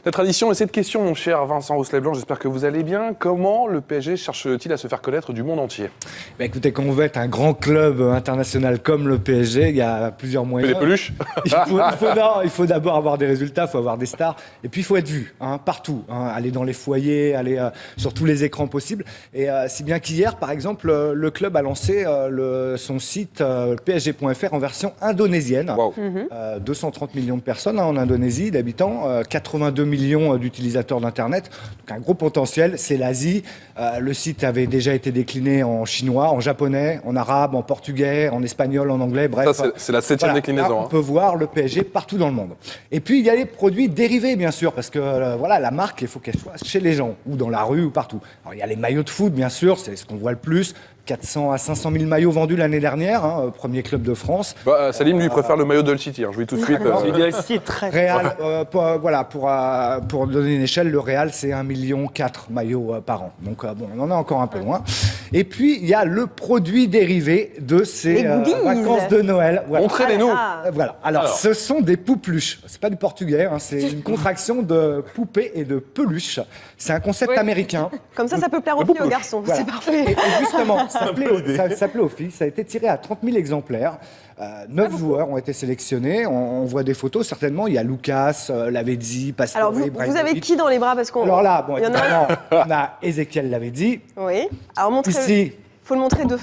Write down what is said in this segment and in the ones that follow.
La tradition et cette question, mon cher Vincent Rousselet-Blanc, j'espère que vous allez bien. Comment le PSG cherche-t-il à se faire connaître du monde entier? Écoutez, quand on veut être un grand club international comme le PSG, il y a plusieurs moyens. Des peluches. Il faut d'abord avoir des résultats, il faut avoir des stars, et puis il faut être vu partout, aller dans les foyers, aller sur tous les écrans possibles. Et si bien qu'hier, par exemple, le club a lancé son site PSG.fr en version indonésienne. Wow. 230 millions de personnes en Indonésie, d'habitants, 82 millions d'utilisateurs d'Internet. Donc un gros potentiel, c'est l'Asie. Le site avait déjà été décliné en chinois, en japonais, en arabe, en portugais, en espagnol, en anglais, bref. Ça, c'est la 7e déclinaison. Là, on peut voir le PSG partout dans le monde. Et puis, il y a les produits dérivés, bien sûr, parce que la marque, il faut qu'elle soit chez les gens, ou dans la rue, ou partout. Alors, il y a les maillots de foot, bien sûr, c'est ce qu'on voit le plus. 400 à 500 000 maillots vendus l'année dernière, premier club de France. Salim, lui, préfère le maillot de Hull City. Je vous dis tout de suite. Le City est très... Real, pour donner une échelle, le Real, c'est 1,4 million maillots par an. Donc, on en est encore un peu loin. Et puis, il y a le produit dérivé de ces vacances de Noël. Voilà. Montrez-les-nous. Voilà. Alors, ce sont des poupluches. C'est pas du portugais, c'est une contraction de poupée et de peluche. C'est un concept américain. Comme ça peut plaire aux filles et aux garçons. Voilà. C'est parfait. Et justement, ça plaît aux filles. Ça a été tiré à 30 000 exemplaires. 9 joueurs ont été sélectionnés. On voit des photos, certainement. Il y a Lucas, Lavezzi, Pastore, Alors, vous avez qui dans les bras parce qu'on... Alors là, il y en a... on a Ezequiel Lavezzi. Oui. Alors, Ici. Il faut le montrer de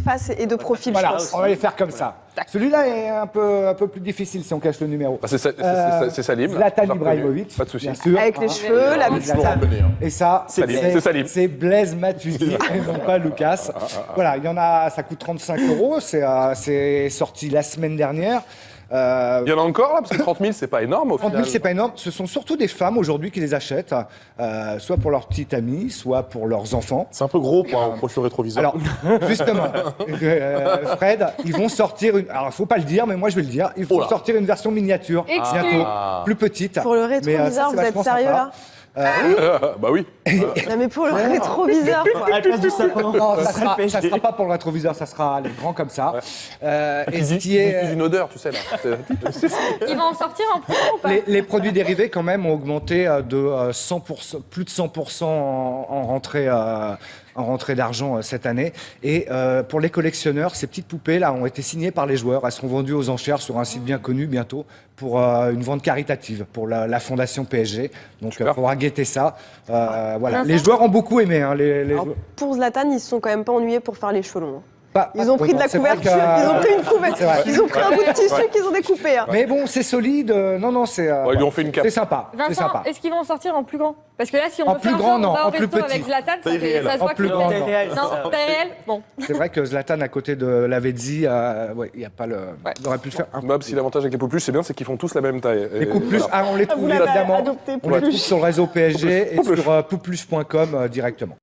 face et de profil, Voilà, je pense. on va les faire comme ça. Celui-là est un peu plus difficile si on cache le numéro. C'est Salim. Zlatan Ibrahimovic, pas de souci. bien sûr. Avec les cheveux, la bouche. Et ça, Salim. c'est Blaise Matuidi, et non pas Lucas. Voilà, il y en a, ça coûte 35 €. C'est sorti la semaine dernière. Il y en a encore là, parce que 30 000, c'est pas énorme au 30 final. 000, c'est pas énorme. Ce sont surtout des femmes aujourd'hui qui les achètent, soit pour leurs petites amies, soit pour leurs enfants. C'est un peu gros pour un proche rétroviseur. Alors, justement, Fred, ils vont sortir une... Alors, il ne faut pas le dire, mais moi, je vais le dire. Ils vont sortir une version miniature, bientôt, plus petite. Pour le rétroviseur, vous êtes sérieux là? Bah oui. Non, mais pour le rétroviseur, quoi. Non, ça sera pas pour le rétroviseur, ça sera les grands comme ça. Et ce qui est... une odeur, tu sais là. Ils vont en sortir en plus ou pas? Les produits dérivés, quand même, ont augmenté de 100%, plus de 100% en rentrée d'argent cette année. Et pour les collectionneurs, ces petites poupées-là ont été signées par les joueurs. Elles seront vendues aux enchères sur un site bien connu bientôt pour une vente caritative pour la Fondation PSG. Donc, il faudra guetter ça. Voilà. Les joueurs ont beaucoup aimé. Alors, pour Zlatan, ils se sont quand même pas ennuyés pour faire les cheveux longs. Ils ont pris de la c'est vrai couverture, ils ont pris une couverture, ils ont pris un bout de tissu qu'ils ont découpé. Mais bon, c'est solide. Non, c'est. Ils lui ont fait une cape. C'est sympa. Vincent, est-ce qu'ils vont en sortir en plus grand? Parce que là, si on veut faire grand, on non. va au En plus resto petit. avec Zlatan, ça se voit En plus que grand, c'est non. réel. Non, taille réelle. Bon. C'est vrai que Zlatan, à côté de Lavezzi, il n'y a pas le. Il aurait pu le faire un peu. Bob, si l'avantage avec les poupluches, c'est bien, c'est qu'ils font tous la même taille. Les poupluches, on les trouve l'avez évidemment. adopté, On les trouve sur le réseau PSG et sur poupluche.com directement.